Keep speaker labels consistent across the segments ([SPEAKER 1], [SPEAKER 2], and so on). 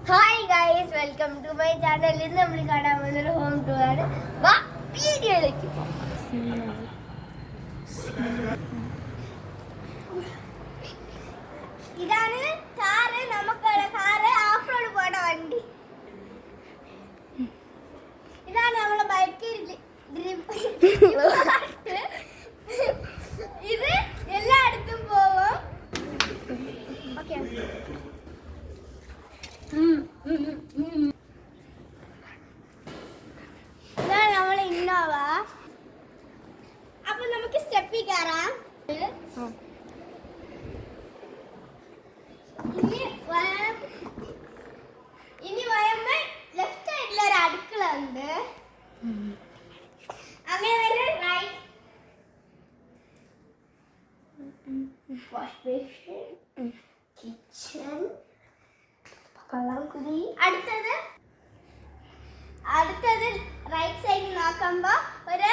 [SPEAKER 1] Hi guys, welcome to my channel. ഇന്ന് നമ്മൾ കാണാൻ പോകുന്നൊരു ഹോം ടൂർ ആണ്. വാ വീഡിയോയിലേക്ക് പോകാം. ഇതാണ് കാറ്. നമുക്കുള്ള കാറ് ഓഫ് റോഡ് പോണ വണ്ടി. ഇതാണ് നമ്മളെ ബൈക്ക് ഇത് എല്ലായിടത്തും പോവും. ഓക്കെ, ഇതാണ് നമ്മളെ ഇന്നോവ. അപ്പൊ നമുക്ക് സ്റ്റെപ്പിൽ കയറാം. ഇനി വരുമ്പോ ലെഫ്റ്റ് സൈഡിൽ ഒരു അടുക്കള ഉണ്ട്. അങ്ങനെ വരെ റൈറ്റ് വാഷ് ബേസിൻ, കിച്ചൺ, കള്ളാംകുടി. അടുത്തത് റൈറ്റ് സൈഡിൽ നോക്കുമ്പോ ഒരു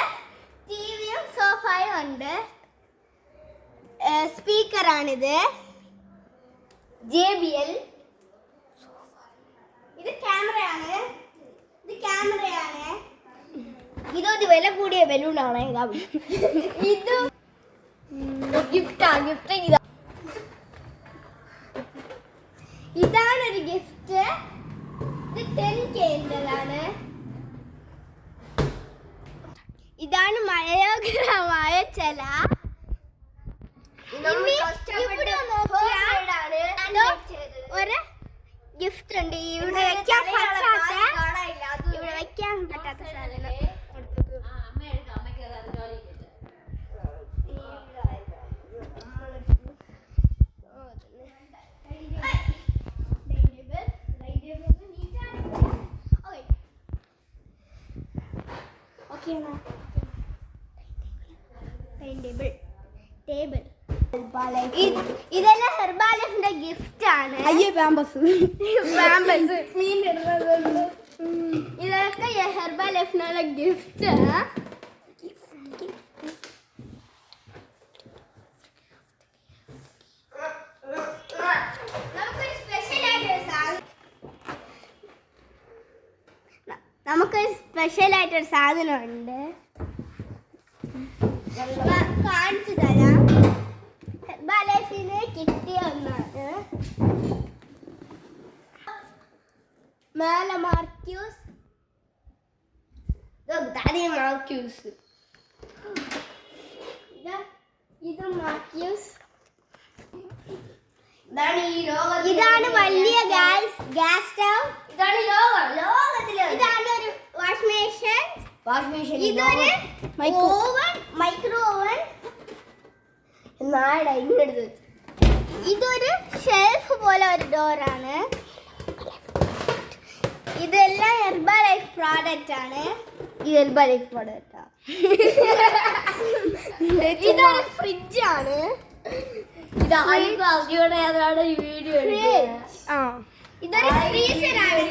[SPEAKER 1] ടിവിയും സോഫയും ഉണ്ട്. സ്പീക്കറാണിത്, JBL. ഇത് ക്യാമറയാണ്. ഇതൊരു വില കൂടിയ ബലൂണാണ്. ഇത് ഗിഫ്റ്റ്. ഇതാണ് ഒരു ഗിഫ്റ്റ്. ഇത് 10K. ഇതാണ് മനോഹരമായ ചില. ഒരു ഗിഫ്റ്റ് ഉണ്ട്. ഇവിടെ വെക്കാൻ പറ്റാത്ത സാധനം. ഇതെല്ലാം ഹെർബാലൈഫിന്റെ ഗിഫ്റ്റ് ആണ്. ഇതൊക്കെ ഹെർബാലൈഫിനുള്ള ഗിഫ്റ്റ്. നമുക്കൊരു സ്പെഷ്യൽ ആയിട്ടൊരു സാധനമുണ്ട്, കാണിച്ചു തരാം. ഹെർബാലൈഫിന് കിട്ടിയ ഒന്നാണ്. മേലെ മാർക്യൂസ്. ഇത് മാർക്യൂസ്. ഇതാണ് വലിയ ഗ്യാസ് സ്റ്റവ്. ഇതാണ് ഒരു വാഷ് മെഷീൻ. ഇതൊരു മൈക്രോ ഓവൻ. ഇതൊരു ഷെൽഫ് പോലെ ഒരു ഡോറാണ്. ഇതെല്ലാം ഹെർബാലൈഫ് പ്രോഡക്റ്റ് ആണ്. ഇതൊരു ഫ്രിഡ്ജ് ആണ്. ഇതൊരു ഫ്രീസറാണ്.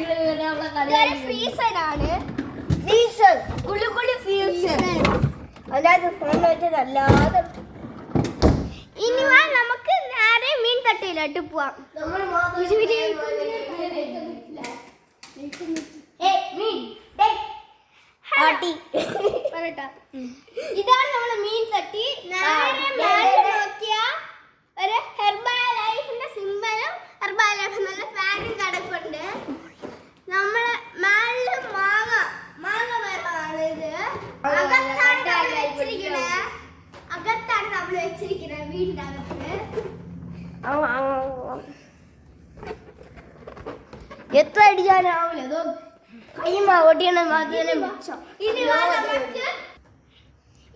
[SPEAKER 1] ഇനി നമുക്ക് നേരെ മീൻ തട്ടിയിലോട്ട് പോവാം. ഇതാണ് നമ്മളെ മീൻ തട്ടി. നേരെ മേലെ നോക്കിയ ഒരു ഹെർബാലൈഫിന്റെ സിമ്പലും ഹെർബാലൈഫ് നല്ല പാക്കും കിടപ്പുണ്ട്. നമ്മളെ മേലെ മാങ്ങ മരമാണ്. ഇത് അകത്താണ് നമ്മൾ വെച്ചിരിക്കുന്നത് വീടിന്റെ അകത്ത്. എത്ര അടിച്ചാലാവില്ല, അതോ കൈമാ ഒട്ടിയാണ് മാത്രമേ മിച്ചം.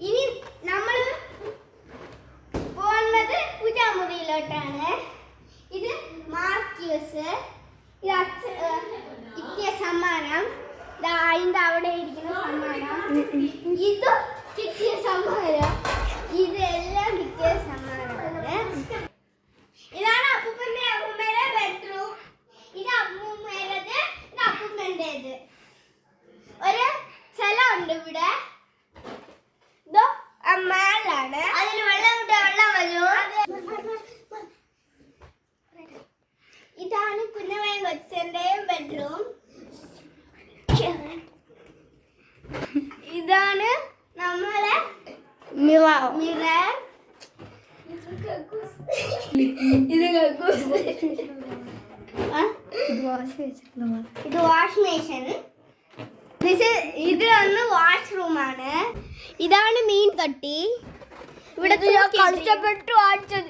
[SPEAKER 1] ഇനി നമ്മൾ പോകുന്നത് പൂജാമുറിയിലോട്ടാണ്. ഇത് മാർക്യൂസ്. കിട്ടിയ സമ്മാനം. അതിന്റെ അവിടെ ഇരിക്കുന്ന സമ്മാനം. ഇത് കിട്ടിയ സമ്മാനം. ഇതെല്ലാം കിട്ടിയ സമ്മാനമാണ്. ഇതാണ് അപ്പൂപ്പന്റെ അമ്മൂമ്മയുടെ ബെഡ്റൂം. ഇത് അമ്മൂമ്മേടേത്, ഇത് അപ്പൂപ്പന്റേത്. ഒരു ചെലമുണ്ട് ഇവിടെ. ഇതോ മേലാണ്. അതിന് വെള്ളം വരും. ഇതാണ് പിന്നെ കൊച്ചന്റെയും ബെഡ്റൂം. ഇതാണ് നമ്മളെ മിറർ. ഇത് വാഷ് മെഷീൻ. ഇത് ഒന്ന് വാഷ്റൂമാണ്. ഇതാണ് മീൻ തൊട്ടി. ഇവിടെ കഷ്ടപ്പെട്ട് വാങ്ങിച്ചത്.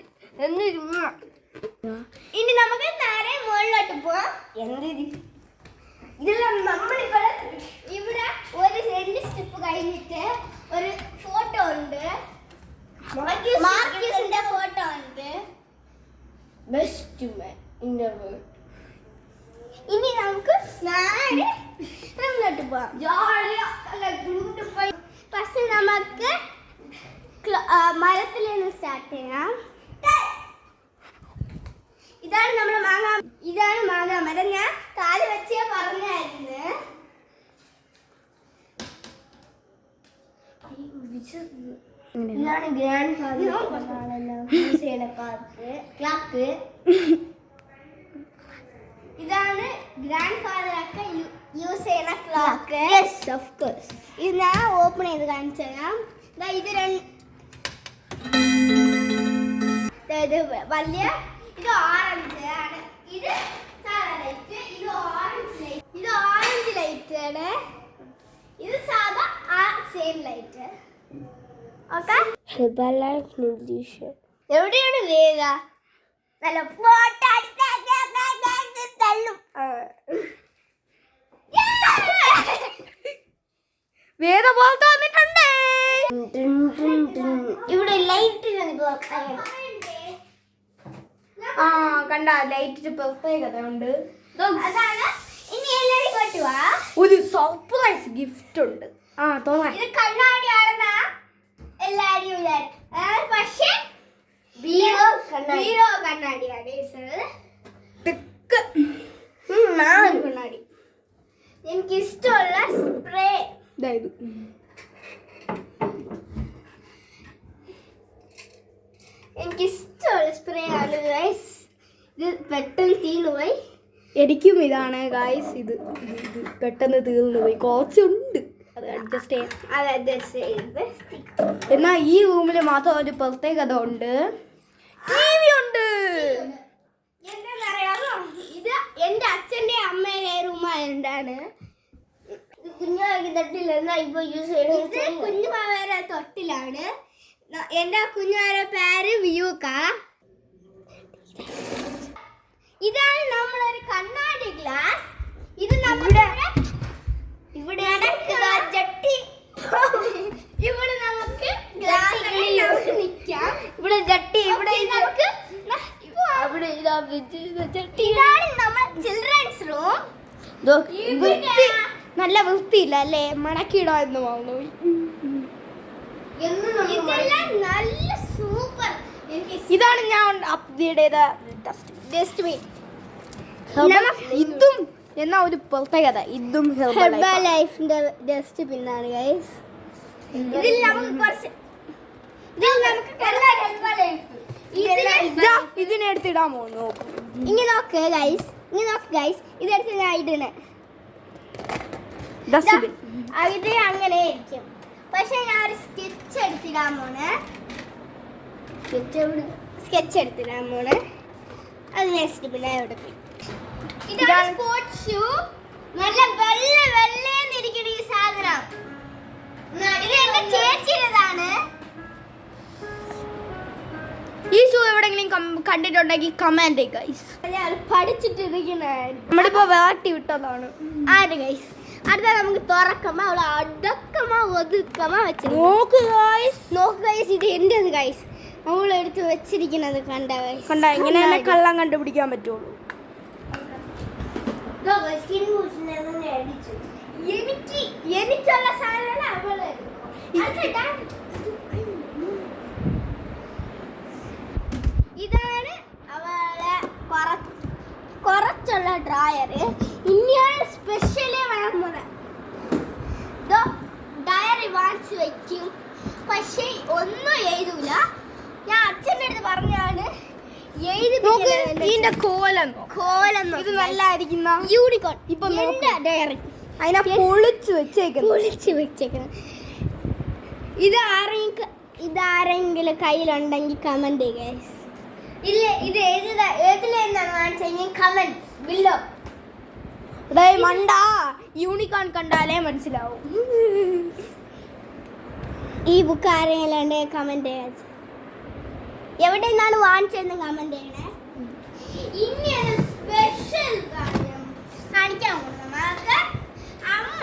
[SPEAKER 1] ഇനി നമുക്ക് നേരെ മുകളിലോട്ട് പോവാം. ഇതെല്ലാം നമ്മളിവിടെ ഇവിടെ ഒരു 2 സ്റ്റെപ്പ് കഴിഞ്ഞിട്ട് ഒരു ഫോട്ടോ ഉണ്ട്. മാർക്യൂസിന്റെ ഫോട്ടോ ഉണ്ട്. Best man in the world. ഇനി നമുക്ക് നേരെ അങ്ങോട്ട് പോവാം. പക്ഷെ നമുക്ക് മരത്തിൽ നിന്ന് സ്റ്റാർട്ട് ചെയ്യാം. ഇതാണ് നമ്മുടെ മാങ്ങ മരം. ഞാൻ കാല് വെച്ചേ പറഞ്ഞായിരുന്നു. ഇതാണ് ഗ്രാൻഡ് ഫാദർ ക്ലാക്ക്. ഇതാണ് ഗ്രാൻഡ് ഫാദർ ഒക്കെ യൂസ് ചെയ്യുന്ന ക്ലോക്ക്. ഇത് ഞാൻ ഓപ്പൺ ചെയ്ത് കാണിച്ചു തരാം. ഇത് വലിയ, ഇത് ഓറഞ്ച് ആണ്. ഇത് സാധാ ലൈറ്റ്. ഇത് ഓറഞ്ച് ലൈറ്റ് ആണ്. ഇത് സാധാ ആ സെയിം ലൈറ്റ്. ഓക്കെ, എവിടെയാണ് വേഗ നല്ല ഫോട്ടോ തള്ളും.
[SPEAKER 2] വേദ പോലത്തെ വന്നിട്ടുണ്ട്.
[SPEAKER 1] ഇവിടെ ലൈറ്റ്
[SPEAKER 2] കണ്ട ലൈറ്റിന് പ്രത്യേകത ഉണ്ട്.
[SPEAKER 1] ഇനി എല്ലാവരും കൊട്ടുവാ.
[SPEAKER 2] ഒരു സർപ്രൈസ് ഗിഫ്റ്റ് ഉണ്ട്.
[SPEAKER 1] ഇത് കണ്ണാടിയാണെന്നാ എല്ലാരും പക്ഷെ ബീറോ കണ്ണാടിയാണ്. കണ്ണാടി എനിക്ക് ഇഷ്ടമുള്ള സ്പ്രേ. എനിക്ക് ഇഷ്ടമുള്ള സ്പ്രേ ആണ് ഗൈസ്. ഇത് പെട്ടെന്ന് തീർന്നു പോയി.
[SPEAKER 2] എനിക്കും ഇതാണ് ഗൈസ്. ഇത് പെട്ടെന്ന് തീർന്നു പോയി. കുറച്ചുണ്ട്, അത് അഡ്ജസ്റ്റ് ചെയ്യാം. എന്നാൽ ഈ റൂമിൽ മാത്രം ഒരു പ്രത്യേകത ഉണ്ട്. TV ഉണ്ട്.
[SPEAKER 1] എന്താണെന്നറിയാമോ? ഇത് എൻ്റെ അച്ഛൻ്റെ അമ്മയുടെ റൂമായതുകൊണ്ടാണ്. കുഞ്ഞുമാവയുടെ തൊട്ടിലാണ് ഇപ്പൊ യൂസ് ചെയ്യുന്നത്. കുഞ്ഞുമാവയുടെ തൊട്ടിലാണ്. എൻ്റെ കുഞ്ഞുമാവയുടെ പേര് വിയൂക്ക. ഇതാണ് നമ്മളൊരു കണ്ണാടി ഗ്ലാസ്. ഇത് നമ്മുടെ ഇവിടെ ചട്ടി. ഇവിടെ നമുക്ക് നിൽക്കാം. ഇവിടെ ചട്ടി. ഇവിടെ നമുക്ക് ഇതാണ് നമ്മുടെ ചിൽഡ്രൻസ് റൂം.
[SPEAKER 2] നല്ല വൃത്തിയില്ല അല്ലേ? മടക്കിയിടാന്ന് പറഞ്ഞു.
[SPEAKER 1] ഇതെല്ലാം നല്ല സൂപ്പർ.
[SPEAKER 2] ഇതാണ് ഞാൻ അപ്ഡേറ്റ് ചെയ്ത
[SPEAKER 1] ഡസ്റ്റ്ബിൻ.
[SPEAKER 2] ഇതും എന്നാ ഒരു പ്രത്യേകത. ഇതും
[SPEAKER 1] ഹെർബൽ ലൈഫിന്റെ ഡസ്റ്റ്ബിൻ ആണ് ഗൈസ്. ഇതിൽ നമുക്ക്
[SPEAKER 2] ഇതിനെടുത്തിടാമോ?
[SPEAKER 1] ഇങ്ങനെ നോക്ക് ഗൈസ്. ഇതെടുത്ത് ഞാൻ ഇടണേ. ഇത് അങ്ങനെ ഇരിക്കും. പക്ഷെ ഞാൻ ഒരു സ്കെച്ച് എടുത്തിടാൻ പോണേ. അത് നെക്സ്റ്റ് പിന്നെ ഇവിടെ ഇതാണ് സ്പോർട്സ് ഷൂ. നല്ല വെള്ളയെന്നിരിക്കുന്ന ഈ സാധനം. ഇത് എന്റെ ചേച്ചിയുടേതാണ്.
[SPEAKER 2] ഈ ഷൂ എവിടെയെങ്കിലും കണ്ടിട്ടുണ്ടെങ്കിൽ കമന്റ് ഗൈസ്.
[SPEAKER 1] നമ്മളിപ്പോ വേട്ടി വിട്ടതാണ്. ആര് ഗൈസ്? അടുത്ത നമുക്ക് തുറക്കമ്മ അവള് അടക്കമ്മ ഒതുക്കമ്മ വെച്ചു.
[SPEAKER 2] നോക്ക്
[SPEAKER 1] ഗൈസ്, ഇത് എന്റേത് ഗൈസ്. അവൾ എടുത്ത് വെച്ചിരിക്കുന്നത് കണ്ട
[SPEAKER 2] ഇങ്ങനെ കള്ളം കണ്ടുപിടിക്കാൻ പറ്റുള്ളൂ.
[SPEAKER 1] എനിക്കുള്ള സാധനം അവള്. ഇതാണ് അവളെ കുറച്ചുള്ള ഡ്രയർ. ഇനിയാണ് സ്പെഷ്യലി വേണം. ഡയറി വാങ്ങിച്ച് വെക്കും, പക്ഷെ ഒന്നും എഴുതൂല. ഞാൻ അച്ഛൻ്റെ അടുത്ത് പറഞ്ഞാണ്
[SPEAKER 2] നോക്ക് ഇതിന്റെ കോലം ഇത് നല്ലായിരിക്കുന്ന
[SPEAKER 1] യൂണിക്കോൺ
[SPEAKER 2] ഇപ്പൊ
[SPEAKER 1] എന്റെ ഡയറി
[SPEAKER 2] അതിനെ പൊളിച്ച് വെച്ചേക്കുന്നു.
[SPEAKER 1] ഇതാരെങ്കിലും കയ്യിലുണ്ടെങ്കിൽ കമന്റ് ഗൈസ്. ഇല്ല ഇത് ഏതിലെന്നാണ് കാണിച്ചെങ്കിൽ കമന്റ് ബില്ലോ.
[SPEAKER 2] മണ്ട യൂണിക്കോൺ കണ്ടാലേ മനസ്സിലാവും.
[SPEAKER 1] ഈ ബുക്ക് ആരെങ്കിലും ഉണ്ടെങ്കിൽ കമന്റ് ചെയ്യാം. എവിടെ നിന്നാണ് വാങ്ങിച്ചതെന്ന് കമന്റ് ചെയ്യണേ. ഇനിയാണ് സ്പെഷ്യൽ കാര്യം കാണിക്കാൻ പോകുന്നത്. നമുക്ക് അമ്മ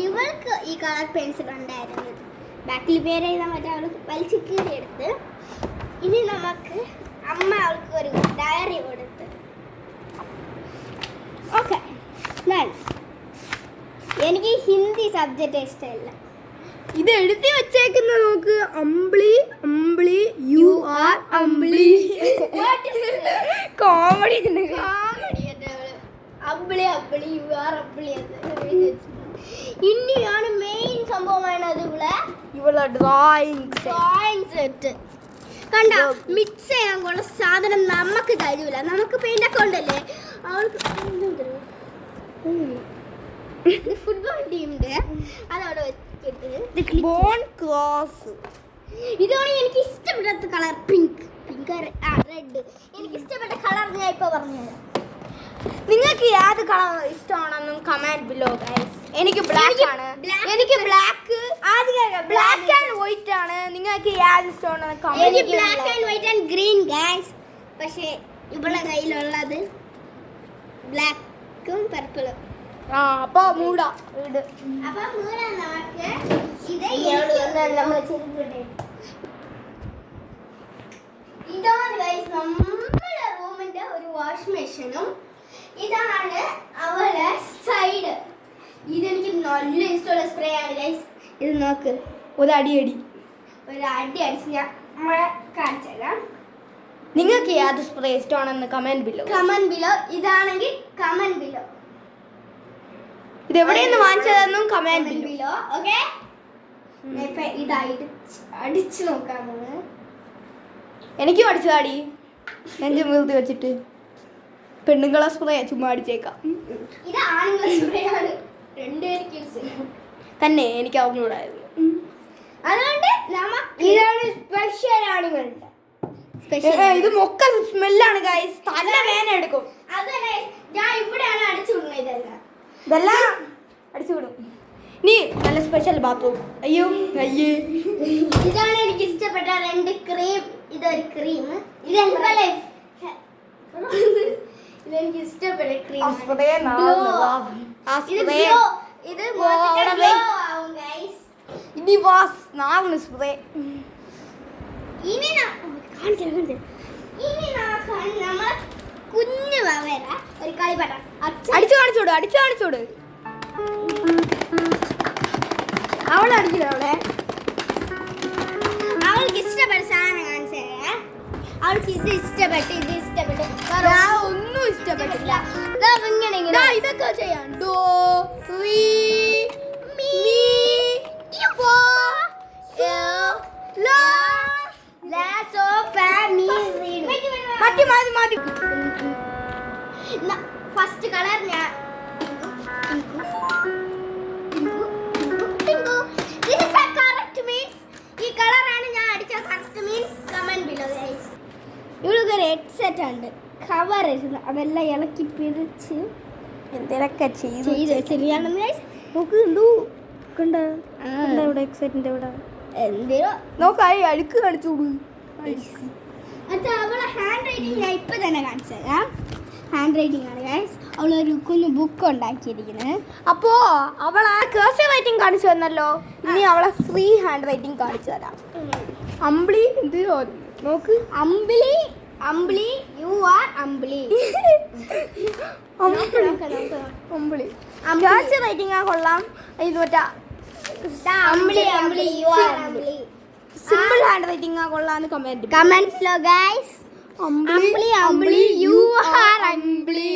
[SPEAKER 1] ഇവൾക്ക് ഈ കളർ പെൻസിൽ ഉണ്ടായിരുന്നു. ബാക്കിൽ പേര് എഴുതാൻ പറ്റാൻ അവൾക്ക് വലിച്ചു കീറിയെടുത്ത്. ഇനി നമുക്ക് അമ്മ അവൾക്ക് ഒരു ഡയറി കൊടുത്ത്. ഓക്കെ, എനിക്ക് ഹിന്ദി സബ്ജക്റ്റ് ഇഷ്ടമല്ല.
[SPEAKER 2] ഇത് എഴുതി വെച്ചേക്കുന്ന നോക്ക്, Ambili Ambili you are Ambili. Comedy
[SPEAKER 1] Ambili Ambili you are Ambili. ഇനിയാണ് മെയിൻ സംഭവമാണ്
[SPEAKER 2] ഇവളെ ഡ്രോയിങ്
[SPEAKER 1] സെറ്റ്. കണ്ട മിക്സ് ചെയ്യാൻ കൊള്ള സാധനം നമുക്ക് കഴിയൂല. നമുക്ക് പെയിന്റ് ഒക്കെ ഉണ്ടല്ലേ. അവൾക്ക് ഫുട്ബോൾ ടീമിന്റെ അതവിടെ വെച്ചിട്ട്
[SPEAKER 2] ബോൺ ക്ലോസ്.
[SPEAKER 1] ഇതാണ് എനിക്ക് ഇഷ്ടപ്പെട്ട കളർ. പിങ്ക് റെഡ് എനിക്ക് ഇഷ്ടപ്പെട്ട കളർ ഞാൻ ഇപ്പൊ പറഞ്ഞുതരാം.
[SPEAKER 2] നിങ്ങൾക്ക് ഏത് കളർ ഇഷ്ടമാണെന്നും കമന്റ് ബിലോ ഗൈസ്. എനിക്ക് ബ്ലാക്ക് ആണ്. എനിക്ക് ബ്ലാക്ക് ബ്ലാക്ക് ആൻഡ് വൈറ്റ് ആണ്. നിങ്ങൾക്ക് ഏത് ഇഷ്ടമാണെന്ന്
[SPEAKER 1] എനിക്ക് black and white and green guys. പക്ഷേ ഇവിടെ കയ്യിലുള്ളത് ബ്ലാക്കും പർപ്പിളും.
[SPEAKER 2] അപ്പൊ മൂടാ വീട്.
[SPEAKER 1] അപ്പൊ മൂടാ നമുക്ക് ഇത് ഇതാണ് ഗൈസ് നമ്മുടെ റൂമിന്റെ ഒരു വാഷ് മെഷീനും. ഇതാണ് അവളെ സൈഡ്. ഇതെനിക്ക് നല്ല ഇഷ്ടമുള്ള സ്പ്രേ ആണ് ഗൈസ്. ഇത് നോക്ക്,
[SPEAKER 2] ഒരു അടി
[SPEAKER 1] അടിച്ച് ഞാൻ കാണിച്ചു തരാം.
[SPEAKER 2] നിങ്ങൾക്ക് ഏത് സ്പ്രേ ഇഷ്ടമാണെന്ന് കമന്റ് ബിലോ.
[SPEAKER 1] ഇതാണെങ്കിൽ കമന്റ് ബിലോ.
[SPEAKER 2] ഇത് എവിടെയെന്ന് വാങ്ങിച്ചതെന്നും കമന്റ്
[SPEAKER 1] ബിലോ. ഓക്കെ, ഇത് അടിച്ചു നോക്കാൻ പോകുന്നത്.
[SPEAKER 2] എനിക്കും അടിച്ചതാടി. നെഞ്ചു വീർത്തി വെച്ചിട്ട് പെണ്ണുങ്ങളെ സ്പ്രേ ചുമ്മാ അടിച്ചേക്കാം.
[SPEAKER 1] ഇത് ആണുങ്ങളെ സ്പ്രേ ആണ്. രണ്ടുപേർക്ക്
[SPEAKER 2] തന്നെ എനിക്ക് അറിഞ്ഞൂടായിരുന്നു.
[SPEAKER 1] അതുകൊണ്ട് ഇതാണ് സ്പെഷ്യൽ ആണുങ്ങളുടെ.
[SPEAKER 2] ഇത് മൊക്ക സ്മെല്ലാണ് ഗൈസ്. നല്ല വേന എടുക്കും.
[SPEAKER 1] അതല്ലേ ഞാൻ ഇവിടെയാണ് അടിച്ചു വിടുന്നത്.
[SPEAKER 2] ഇതെല്ലാം അടിച്ചു വിടും. നീ നല്ല സ്പെഷ്യൽ ബാത്റൂം. അയ്യോ അയ്യേ.
[SPEAKER 1] ഇതാണ് എനിക്ക് ഇഷ്ടപ്പെട്ട രണ്ട് ക്രീം. ഇതൊരു ക്രീം. ഇതെനിക്ക് ഇഷ്ടപ്പെട്ട ക്രീം.
[SPEAKER 2] ഇനി വാസ് നാളെ സ്പ്രേ.
[SPEAKER 1] ഇനി നമ്മൾ കുഞ്ഞു വവേര ഒരു കളിപ്പാട്ട
[SPEAKER 2] അടിച്ചു കാണിച്ചോട്. അവളടിക്കില്ല.
[SPEAKER 1] അവൾക്ക് ഇഷ്ടപ്പെട്ട സാധനം കാണിച്ചേ. അവൾക്ക് ഇത് ഇഷ്ടപ്പെട്ടു.
[SPEAKER 2] ഒന്നും ഇഷ്ടപ്പെട്ടില്ല.
[SPEAKER 1] ഇതൊക്കെ ചെയ്യാം.
[SPEAKER 2] ഡോ റീ മീ ഫോ ലാ
[SPEAKER 1] സോ ഫാ മീ റീ.
[SPEAKER 2] മതി.
[SPEAKER 1] ഫസ്റ്റ് കളർ ഞാൻ ഈ കളറാണ് ഞാൻ അടിച്ച correct means comment below guys. ഇവൾക്ക് ഒരു ഹെഡ്സെറ്റ് ഉണ്ട്, കവർ ഇരുന്ന് അതെല്ലാം ഇളക്കി പിടിച്ച്
[SPEAKER 2] എന്തെങ്കിലുമൊക്കെ ചെയ്ത്
[SPEAKER 1] വെച്ചിരിക്കുകയാണെന്ന് ഗൈസ്.
[SPEAKER 2] നോക്ക് കണ്ട ഇവിടെ എക്സൈറ്റിന്റെ ഇവിടെ
[SPEAKER 1] എന്തോ
[SPEAKER 2] നോക്കായി അഴുക്ക് കാണിച്ചോളൂ.
[SPEAKER 1] അത് അവളെ ഹാൻഡ് റൈറ്റിംഗ് ഞാൻ ഇപ്പൊ തന്നെ കാണിച്ചു തരാം. ഹാൻഡ് റൈറ്റിംഗ് ആണ് ഗൈസ്. അവളൊരു കുഞ്ഞു ബുക്ക് ഉണ്ടാക്കിയിരിക്കുന്നത്.
[SPEAKER 2] അപ്പോ അവളെ കേഴ്സീവ് റൈറ്റിംഗ് കാണിച്ചു തന്നല്ലോ. ഇനി അവളെ ഫ്രീ ഹാൻഡ് റൈറ്റിംഗ് കാണിച്ചു തരാം. അമ്പിളി എന്ത് നോക്ക്.
[SPEAKER 1] Ambili you are Ambili.
[SPEAKER 2] Cursive writing ആ കൊള്ളാം. ഇത് മറ്റാ
[SPEAKER 1] Ambili you are Ambili.
[SPEAKER 2] Simple handwriting ആ കൊള്ളാന്ന്
[SPEAKER 1] കമന്റ്സിലോ guys. Ambili you are Ambili.